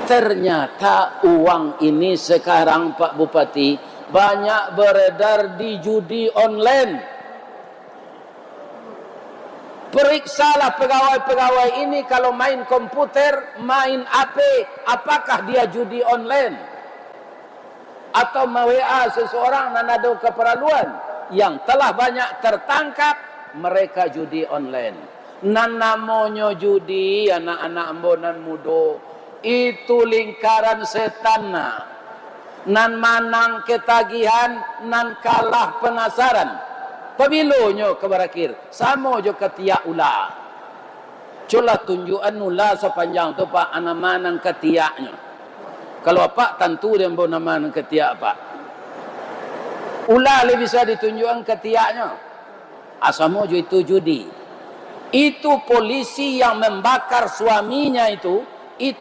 Ternyata uang ini sekarang Pak Bupati banyak beredar di judi online. Periksalah pegawai-pegawai ini kalau main komputer, main HP, apakah dia judi online? Atau WA seseorang dan ada keperluan yang telah banyak tertangkap, mereka judi online. Nan namanya judi, anak-anak ambonan mudo, itu lingkaran setan. Nan manang ketagihan, nan kalah penasaran. Pabilonyo kebarakir, sama jo ketiak ulah. Coba tunjukan ulah sepanjang tu Pak, anak manang ketiaknya. Kalau Pak tentu dia mau nama manang ketiak Pak. Ulah le bisa ditunjukkan ketiaknya. Asamo jo itu judi. Itu polisi yang membakar suaminya itu